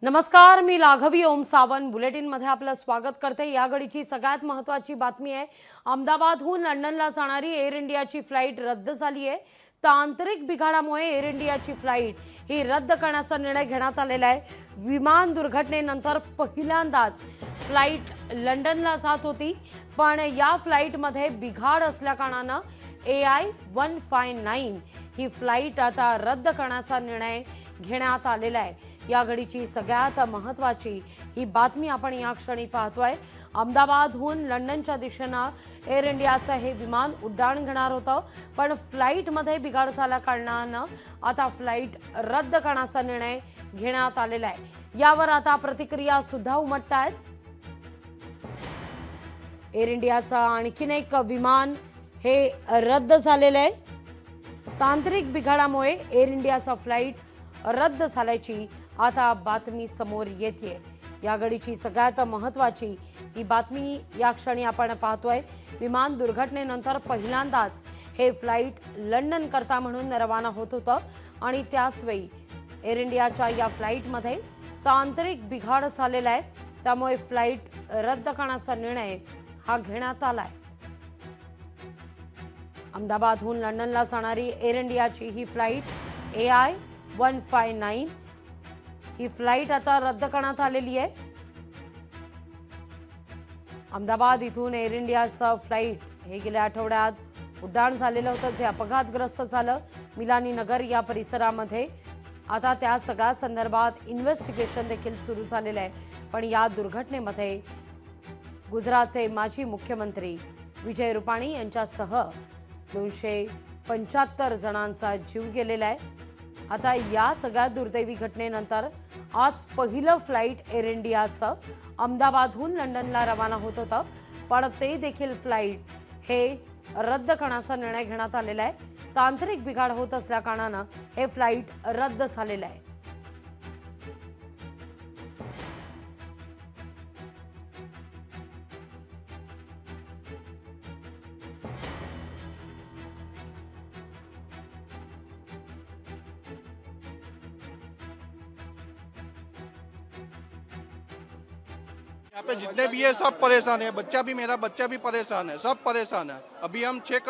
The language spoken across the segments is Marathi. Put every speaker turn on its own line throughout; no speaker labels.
नमस्कार, मी लाघवी ओम सावंत बुलेटिन मध्ये आपलं स्वागत करते। या घडीची सगळ्यात महत्त्वाची बातमी आहे। अहमदाबादहून लंडनला जाणारी एअर इंडियाची फ्लाइट रद्द झाली आहे। तांत्रिक बिघाडामुळे एअर इंडियाची फ्लाइट ही रद्द करण्याचा निर्णय घेण्यात आलेला आहे। विमान दुर्घटनेनंतर पहिल्यांदाच फ्लाइट लंडनला जात होती, पण या फ्लाइटमध्ये बिघाड असल्याकारणाने AI-159 ही फ्लाइट आता रद्द करण्याचा निर्णय घेण्यात आलेला आहे। या घडीची सगळ्यात महत्त्वाची ही बातमी आपण या क्षणी पाहतोय। अहमदाबादहून लंडनच्या दिशेने एअर इंडियाचं हे विमान उड्डाण घेणार होतं, पण फ्लाइटमध्ये बिघाड झाल्या कारणाने आता फ्लाइट रद्द करण्याचा निर्णय घेण्यात आलेला आहे। यावर आता प्रतिक्रिया सुद्धा उमटतायत। एअर इंडियाचं आणखीन एक विमान हे रद्द झालेलं आहे। तांत्रिक बिघाडामुळे एअर इंडियाचा फ्लाइट रद्द झाल्याची आता बातमी समोर येते। या घडीची सगळ्यात महत्त्वाची ही बातमी या क्षणी आपण पाहतोय। विमान दुर्घटनेनंतर पहिल्यांदाच हे फ्लाइट लंडन करता म्हणून रवाना होत होतं आणि त्याच वेळी एअर इंडियाच्या या फ्लाइटमध्ये तांत्रिक बिघाड झालेला आहे, त्यामुळे फ्लाइट रद्द करण्याचा निर्णय हा घेण्यात आलाय। अहमदाबादहून लंडनला जाणारी एअर इंडियाची ही फ्लाइट AI-159 ही फ्लाइट आता रद्द करण्यात आलेली आहे। अहमदाबाद इथून एअर इंडियाचं फ्लाइट हे गेल्या आठवड्यात उड्डाण झालेलं होतं, जे अपघातग्रस्त झालं मिलानी नगर या परिसरामध्ये। आता त्या सगळ्या संदर्भात इन्व्हेस्टिगेशन देखील सुरू झालेलं आहे। पण या दुर्घटनेमध्ये गुजरातचे माजी मुख्यमंत्री विजय रुपाणी यांच्यासह 275 जणांचा जीव गेलेला आहे। आता या सगळ्या दुर्दैवी घटनेनंतर आज पहिलं फ्लाइट एअर इंडियाचं अहमदाबादहून लंडनला रवाना होत होतं, पण ते देखील फ्लाइट हे रद्द करण्याचा निर्णय घेण्यात आलेला आहे। तांत्रिक बिघाड होत असल्याकारणाने हे फ्लाइट रद्द झालेलं आहे।
यहाँ पे जितने भी है सब परेशान है। मेरा बच्चा भी परेशान है, सब परेशान है। अभी हम चेक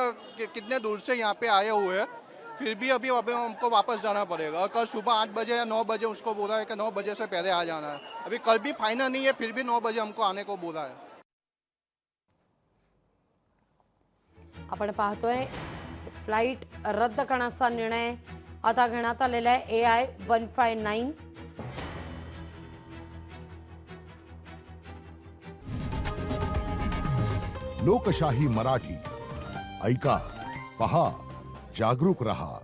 कितने दूर से यहाँ पे आए हुए हैं, फिर भी अभी हमको वापस जाना पड़ेगा। और कल सुबह 8 बजे या 9 बजे उसको बोला है कि 9 बजे से पहले आ जाना है। अभी कल भी फाइनल नहीं है, फिर भी 9 बजे हमको आने को बोला है।
आपण पाहतोय फ्लाइट रद्द करण्याचा निर्णय आता घेण्यात आलेला आहे। AI-159
लोकशाही मराठी ऐका, पहा, जागरूक रहा।